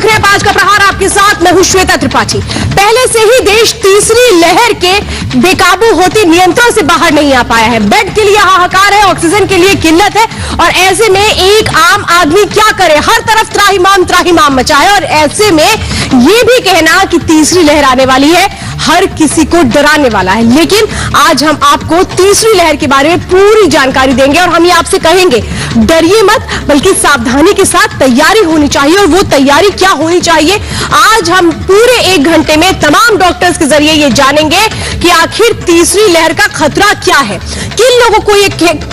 देख रहे हैं 5 का प्रहार, आपके साथ मैं हूं श्वेता त्रिपाठी। पहले से ही देश तीसरी लहर के बेकाबू होती नियंत्रण से बाहर नहीं आ पाया है। बेड के लिए हाहाकार है, ऑक्सीजन के लिए किल्लत है, और ऐसे में एक आम आदमी क्या करे? हर तरफ त्राहिमाम मचा है, और ऐसे में ये भी कहना कि तीसरी लहर आने वाली है हर किसी को डराने वाला है। लेकिन आज हम आपको तीसरी लहर के बारे में पूरी जानकारी देंगे, और हम ये आपसे कहेंगे डरिए मत, बल्कि सावधानी के साथ तैयारी होनी चाहिए। और वो तैयारी क्या होनी चाहिए, आज हम पूरे 1 घंटे में तमाम डॉक्टर्स के जरिए ये जानेंगे कि आखिर तीसरी लहर का खतरा क्या है। किन लोगों को ये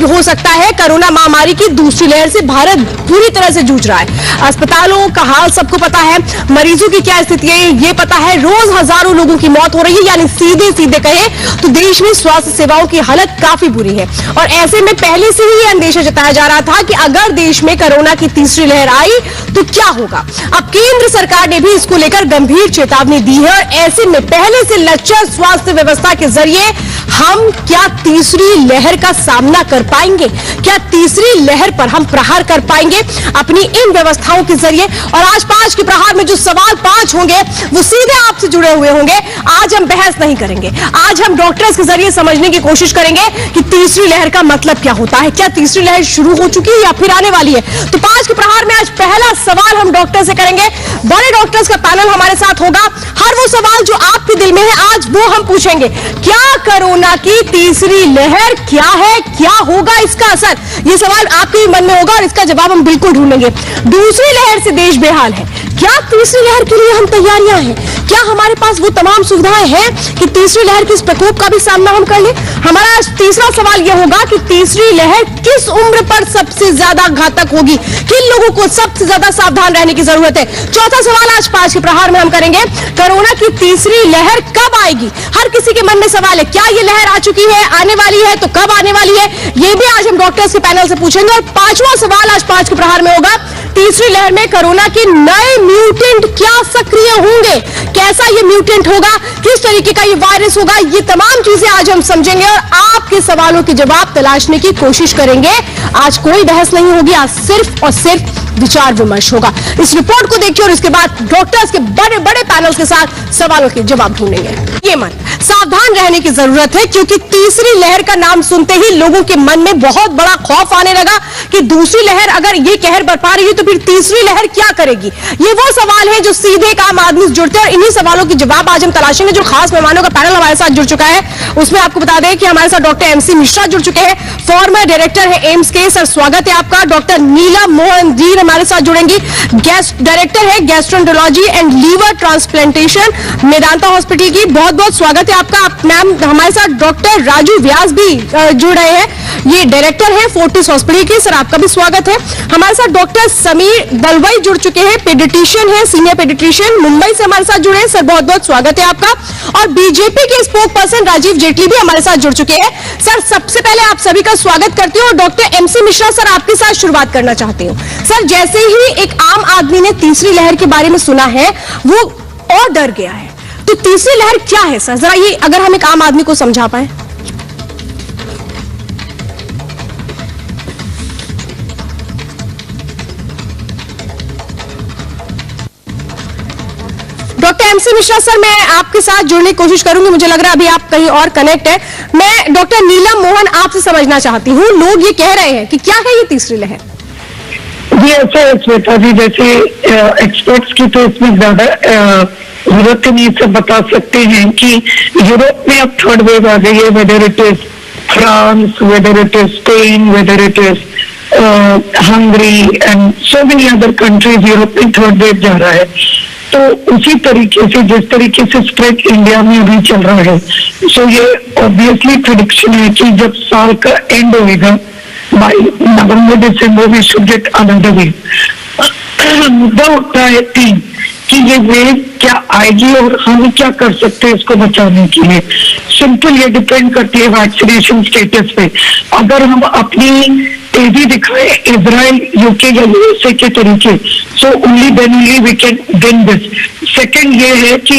हो सकता है कोरोना महामारी की दूसरी लहर से भारत पूरी तरह से जूझ रहा है। अस्पतालों का हाल सबको पता है, मरीजों की क्या स्थिति है ये पता है, रोज हजारों लोगों की मौत हो रही है, यानी सीधे कहें तो देश में स्वास्थ्य सेवाओं की हालत काफी बुरी है। और ऐसे में पहले से ही ये अंदेशा जताया जा रहा था कि अगर देश में कोरोना की तीसरी लहर आई तो क्या होगा। अब केंद्र सरकार ने भी इसको लेकर गंभीर चेतावनी दी है, और ऐसे में पहले से लचर स्वास्थ्य व्यवस्था के जरिए हम क्या तीसरी लहर का सामना कर पाएंगे, क्या तीसरी लहर पर हम प्रहार कर पाएंगे अपनी इन व्यवस्थाओं के जरिए। और आज 5 के प्रहार में जो सवाल 5 होंगे वो सीधे आपसे जुड़े हुए होंगे। आज हम बहस नहीं करेंगे, आज हम डॉक्टर्स के जरिए समझने की कोशिश करेंगे कि तीसरी लहर का मतलब क्या होता है, क्या तीसरी लहर शुरू हो चुकी है या फिर आने वाली है। तो 5 के प्रहार में आज पहला सवाल हम डॉक्टर से करेंगे। बड़े डॉक्टर्स का पैनल हमारे साथ होगा। हर वो सवाल जो आपके दिल में है आज वो हम पूछेंगे। क्या कोरोना की तीसरी लहर क्या है, क्या होगा इसका असर, ये सवाल आपके मन में होगा और इसका जवाब हम बिल्कुल ढूंढेंगे। दूसरी लहर से देश बेहाल है, क्या तीसरी लहर के लिए हम तैयारियां हैं, क्या हमारे पास वो तमाम सुविधाएं हैं कि तीसरी लहर के इस प्रकोप का भी सामना हम कर ले। हमारा आज तीसरा सवाल यह होगा कि तीसरी लहर किस उम्र पर सबसे ज्यादा घातक होगी, किन लोगों को सबसे ज्यादा सावधान रहने की जरूरत है। चौथा सवाल आज 5 के प्रहार में हम करेंगे, कोरोना की तीसरी लहर कब आएगी। हर किसी के मन में सवाल है, क्या ये लहर आ चुकी है, आने वाली है, तो कब आने वाली है, ये भी आज हम डॉक्टर्स के पैनल से पूछेंगे। और 5वां सवाल आज 5 के प्रहार में होगा, तीसरी लहर में कोरोना के नए म्यूटेंट क्या सक्रिय होंगे, कैसा ये म्यूटेंट होगा, किस तरीके का ये वायरस होगा, ये तमाम चीजें आज हम समझेंगे और आपके सवालों के जवाब तलाशने की कोशिश करेंगे। आज कोई बहस नहीं होगी, आज सिर्फ और सिर्फ विचार विमर्श होगा। इस रिपोर्ट को देखिए और इसके बाद डॉक्टर्स के बड़े बड़े पैनल के साथ सवालों के जवाब ढूंढेंगे। ये मन सावधान रहने की जरूरत है, क्योंकि तीसरी लहर का नाम सुनते ही लोगों के मन में बहुत बड़ा खौफ आने लगा कि दूसरी लहर अगर ये कहर बरपा रही है तो फिर तीसरी लहर क्या करेगी। ये वो सवाल है जो सीधे एक आम आदमी से जुड़ते हैं, और इन्हीं सवालों के जवाब आज हम तलाशेंगे। जो खास मेहमानों का पैनल हमारे साथ जुड़ चुका है उसमें आपको बता दें कि हमारे साथ डॉक्टर MC मिश्रा जुड़ चुके हैं, फॉर्मर डायरेक्टर है एम्स के। सर स्वागत है आपका। डॉक्टर नीलम मोहन जी हमारे साथ जुड़ेंगी, गेस्ट डायरेक्टर है gastroenterology and liver transplantation Medanta hospital की। बहुत बहुत स्वागत है आपका। मैम हमारे साथ डॉक्टर राजू व्यास भी जुड़ रहे हैं, ये डायरेक्टर है फोर्टिस हॉस्पिटल के। सर आपका भी स्वागत है। हमारे साथ डॉक्टर समीर दलवाई जुड़ चुके हैं, पेडिट्रिशियन है, सीनियर पेडिट्रिशियन, मुंबई से हमारे साथ जुड़े हैं। सर बहुत बहुत स्वागत है आपका। और बीजेपी के स्पोक पर्सन राजीव जेटली भी हमारे साथ जुड़ चुके हैं। सर सबसे पहले आप सभी का स्वागत करती हूँ, और डॉक्टर MC मिश्रा सर आपके साथ शुरुआत करना चाहती हूँ। सर जैसे ही एक आम आदमी ने तीसरी लहर के बारे में सुना है वो और डर गया है, तो तीसरी लहर क्या है सर, जरा ये अगर हम एक आम आदमी को समझा पाए। डॉक्टर MC मिश्रा सर मैं आपके साथ जुड़ने की कोशिश करूंगी, मुझे लग रहा है अभी आप कहीं और कनेक्ट है। मैं डॉक्टर नीलम मोहन आपसे समझना चाहती हूँ, लोग ये कह रहे हैं कि क्या है ये तीसरी लहर। जी ऐसे श्वेता जी, जैसे एक्सपर्ट्स की तो इसमें ज्यादा जरूरत नहीं, सब बता सकते हैं कि यूरोप में अब थर्ड वेव आ गई है, whether it is France, whether it is Spain, whether it is Hungary and so many other countries, Europe में थर्ड वेव जा रहा है। तो उसी तरीके से जिस तरीके से स्प्रेड इंडिया में अभी चल रहा है, सो ये ऑब्वियसली प्रेडिक्शन है कि जब साल का एंड होएगा by November December we should get another wave. मुद्दा होता है 3 कि ये वेव क्या आएगी और हम क्या कर सकते हैं इसको बचाने के लिए। सिंपल ये डिपेंड करती है वैक्सीनेशन स्टेटस पे। अगर हम अपनी तेजी दिखाए इजराइल, यूके या USA के तरीके, so only then only we can win this. Second ये है कि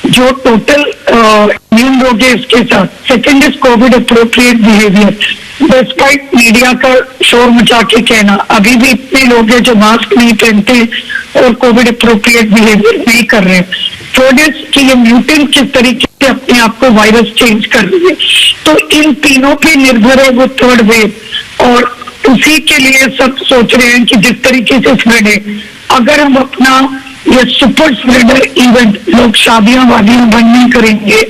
जो टोटल इम्यून रोग है इसके साथ। Second is Covid appropriate behaviour. Despite media का शोर मचा के कहना, अभी भी इतने लोग हैं जो मास्क नहीं पहनते, और कोविड अप्रोप्रिएट बिहेवियर नहीं कर रहे हैं। थर्ड इज कि ये म्यूटेंट किस तरीके से अपने आप को वायरस चेंज कर रही है। तो इन तीनों पे निर्भर है वो थर्ड वेव, और उसी के लिए सब सोच रहे हैं कि जिस तरीके से स्प्रेड है, अगर हम अपना ये सुपर स्प्रेडर इवेंट, लोग शादियां वादियां बंद नहीं करेंगे,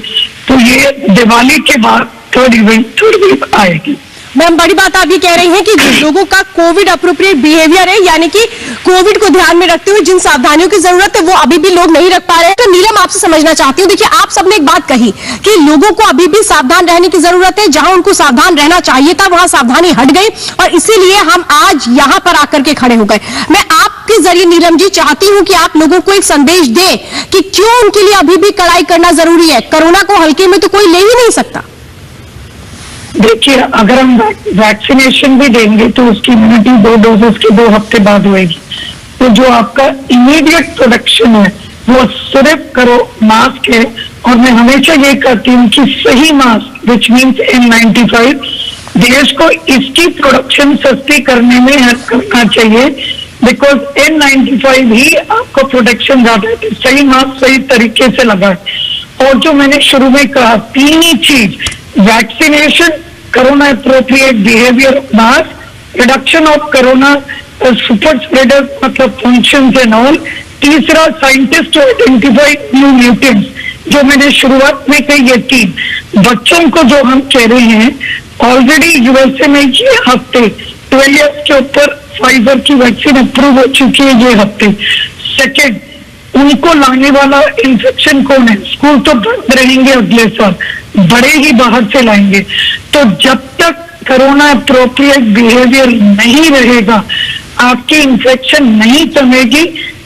तो ये दिवाली के बाद थर्ड वेव आएगी। मैम, बड़ी बात आप ये कह रही हैं कि जिन लोगों का कोविड अप्रोप्रिएट बिहेवियर है, यानी कि कोविड को ध्यान में रखते हुए जिन सावधानियों की जरूरत है वो अभी भी लोग नहीं रख पा रहे हैं। तो नीलम, आपसे समझना चाहती हूँ, देखिए आप सबने एक बात कही कि लोगों को अभी भी सावधान रहने की जरूरत है। जहां उनको सावधान रहना चाहिए था वहां सावधानी हट गई, और इसीलिए हम आज यहां पर आकर के खड़े हो गए। मैं आपके जरिए नीलम जी चाहती हूं कि आप लोगों को एक संदेश दें कि क्यों उनके लिए अभी भी कड़ाई करना जरूरी है। कोरोना को हल्के में तो कोई ले ही नहीं सकता। देखिए, अगर हम वैक्सीनेशन भी देंगे तो उसकी इम्यूनिटी 2 डोजेस के 2 हफ्ते बाद होएगी। तो जो आपका इमीडिएट प्रोटेक्शन है वो सिर्फ करो मास्क है। और मैं हमेशा ये कहती हूँ कि सही मास्क, विच मीन्स N95, देश को इसकी प्रोडक्शन सस्ती करने में हेल्प करना चाहिए, बिकॉज N95 ही आपको प्रोटेक्शन ज्यादा है। सही मास्क सही तरीके से लगाए। और जो मैंने शुरू में कहा, 3 ही चीज, vaccination, corona appropriate behaviour, mask, reduction of corona super spreader मतलब फंक्शंस एंड ऑल। तीसरा, साइंटिस्ट आइडेंटिफाई न्यू म्यूटेंट्स, जो मैंने शुरुआत में कही ये 3। बच्चों को जो हम कह रहे हैं, ऑलरेडी यूएसए में ये हफ्ते 12 ईयर्स के ऊपर फाइजर की वैक्सीन अप्रूव हो चुकी है ये हफ्ते। सेकेंड, उनको लाने वाला इन्फेक्शन कौन है? स्कूल तो बंद रहेंगे अगले साल, बड़े ही बाहर से लाएंगे। तो जब तक कोरोना अप्रोप्रिएट बिहेवियर नहीं रहेगा, आपकी इन्फेक्शन नहीं थमेगी।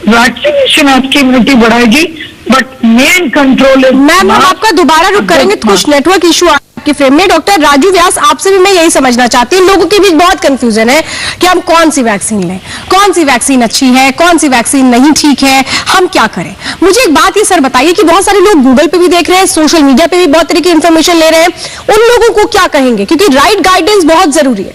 वैक्सीनेशन आपकी इम्यूनिटी बढ़ाएगी, बट मेन कंट्रोल है। मैम, हम आपका दोबारा रुक करेंगे, तो कुछ नेटवर्क इशू आपके फ्रेम में। डॉक्टर राजू व्यास, आपसे भी मैं यही समझना चाहती हूँ, लोगों के बीच बहुत कंफ्यूजन है कि हम कौन सी वैक्सीन लें, कौन सी वैक्सीन अच्छी है, कौन सी वैक्सीन नहीं ठीक है, हम क्या करें। मुझे एक बात ये सर बताइए कि बहुत सारे लोग गूगल पे भी देख रहे हैं, सोशल मीडिया पे भी बहुत तरह की इंफॉर्मेशन ले रहे हैं, उन लोगों को क्या कहेंगे, क्योंकि राइट गाइडेंस बहुत जरूरी है।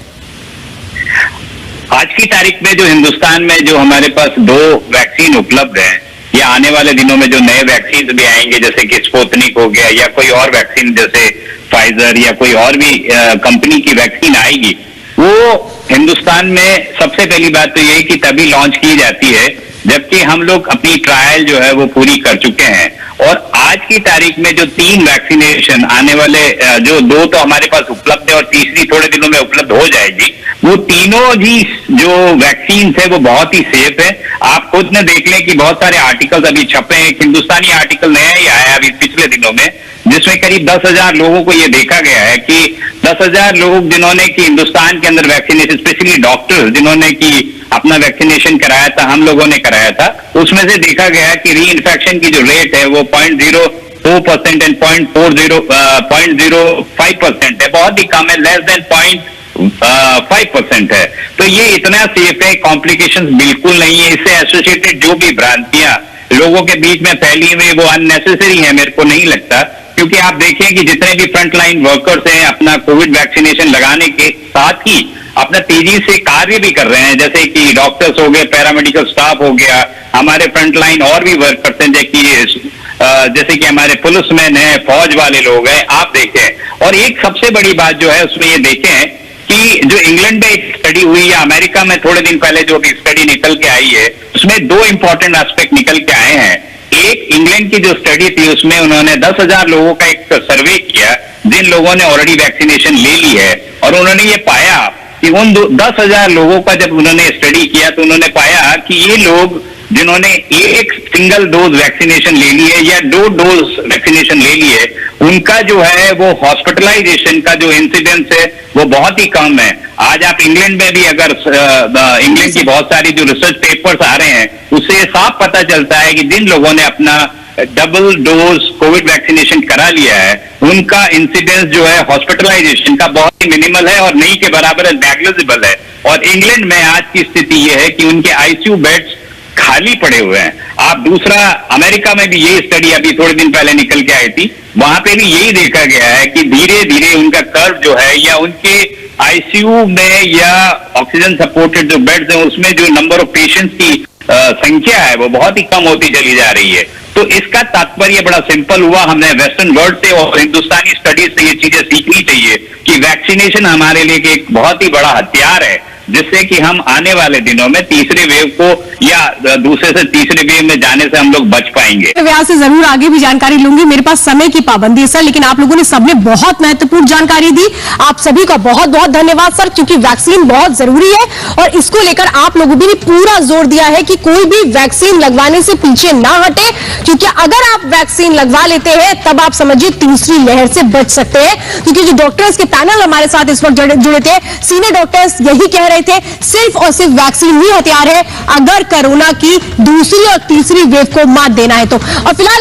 आज की तारीख में जो हिंदुस्तान में जो हमारे पास 2 वैक्सीन उपलब्ध है, या आने वाले दिनों में जो नए वैक्सीन भी आएंगे, जैसे कि स्पुतनिक हो गया या कोई और वैक्सीन जैसे फाइजर या कोई और भी कंपनी की वैक्सीन आएगी, वो हिंदुस्तान में सबसे पहली बात तो यही कि तभी लॉन्च की जाती है जबकि हम लोग अपनी ट्रायल जो है वो पूरी कर चुके हैं। और आज की तारीख में जो 3 वैक्सीनेशन आने वाले, जो 2 तो हमारे पास उपलब्ध है और तीसरी थोड़े दिनों में उपलब्ध हो जाएगी, वो तीनों ही जो वैक्सीन है वो बहुत ही सेफ है। आप खुद ने देख लें कि बहुत सारे आर्टिकल्स अभी छपे हैं। एक हिंदुस्तानी आर्टिकल नया ही आया अभी पिछले दिनों में, जिसमें करीब 10,000 लोगों को ये देखा गया है कि 10,000 लोग जिन्होंने कि हिंदुस्तान के अंदर वैक्सीनेशन, स्पेशली डॉक्टर्स जिन्होंने कि अपना वैक्सीनेशन कराया था, हम लोगों ने कराया था, उसमें से देखा गया कि री इन्फेक्शन की जो रेट है वो 0.04% एंड 0.05% है, बहुत ही कम है, लेस देन 0.5% है। तो ये इतना सेफ है, कॉम्प्लिकेशंस बिल्कुल नहीं है। इससे एसोसिएटेड जो भी भ्रांतियां लोगों के बीच में फैली हुई वो अननेसेसरी है, मेरे को नहीं लगता। क्योंकि आप देखें कि जितने भी फ्रंट लाइन वर्कर्स हैं अपना कोविड वैक्सीनेशन लगाने के साथ ही अपना तेजी से कार्य भी कर रहे हैं, जैसे कि डॉक्टर्स हो गए, पैरामेडिकल स्टाफ हो गया, हमारे फ्रंट लाइन और भी वर्कर्स हैं जैसे कि हमारे पुलिसमैन हैं, फौज वाले लोग हैं, आप देखें। और एक सबसे बड़ी बात जो है उसमें ये देखें कि जो इंग्लैंड में एक स्टडी हुई या अमेरिका में थोड़े दिन पहले जो भी स्टडी निकल के आई है, उसमें 2 इंपॉर्टेंट एस्पेक्ट निकल के आए हैं। एक, इंग्लैंड की जो स्टडी थी उसमें उन्होंने 10,000 लोगों का एक सर्वे किया जिन लोगों ने ऑलरेडी वैक्सीनेशन ले ली है, और उन्होंने ये पाया कि उन 10,000 लोगों का जब उन्होंने स्टडी किया तो उन्होंने पाया कि ये लोग जिन्होंने एक सिंगल डोज वैक्सीनेशन ले ली है या 2 डोज वैक्सीनेशन ले ली है, उनका जो है वो हॉस्पिटलाइजेशन का जो इंसिडेंस है वो बहुत ही कम है। आज आप इंग्लैंड में भी अगर इंग्लैंड की बहुत सारी जो रिसर्च पेपर्स आ रहे हैं उससे साफ पता चलता है कि जिन लोगों ने अपना डबल डोज कोविड वैक्सीनेशन करा लिया है उनका इंसिडेंस जो है हॉस्पिटलाइजेशन का बहुत ही मिनिमल है और नहीं के बराबर है, नेग्लिजिबल है। और इंग्लैंड में आज की स्थिति यह है कि उनके आईसीयू बेड्स खाली पड़े हुए हैं। आप दूसरा, अमेरिका में भी यही स्टडी अभी थोड़े दिन पहले निकल के आई थी, वहां पे भी यही देखा गया है कि धीरे धीरे उनका कर्व जो है या उनके आईसीयू में या ऑक्सीजन सपोर्टेड जो बेड्स हैं उसमें जो नंबर ऑफ पेशेंट्स की संख्या है वो बहुत ही कम होती चली जा रही है। तो इसका तात्पर्य बड़ा सिंपल हुआ, हमने वेस्टर्न वर्ल्ड से और हिंदुस्तानी स्टडीज से ये चीजें सीखनी चाहिए कि वैक्सीनेशन हमारे लिए एक बहुत ही बड़ा हथियार है, जिससे कि हम आने वाले दिनों में तीसरे वेव को या दूसरे से तीसरे वेव में जाने से हम लोग बच पाएंगे। व्यास से जरूर आगे भी जानकारी लूंगी, मेरे पास समय की पाबंदी है सर, लेकिन आप लोगों ने सबने बहुत महत्वपूर्ण जानकारी दी। आप सभी का बहुत बहुत धन्यवाद सर, क्योंकि वैक्सीन बहुत जरूरी है और इसको लेकर आप लोगों ने भी पूरा जोर दिया है कि कोई भी वैक्सीन लगवाने से पीछे ना हटे, क्योंकि अगर आप वैक्सीन लगवा लेते हैं तब आप समझिए तीसरी लहर से बच सकते हैं। क्योंकि जो डॉक्टर्स के पैनल हमारे साथ इस वक्त जुड़े थे, सीनियर डॉक्टर्स यही कह रहे थे, सिर्फ और सिर्फ वैक्सीन ही हथियार है अगर कोरोना की दूसरी और तीसरी वेव को मात देना है तो। और फिलहाल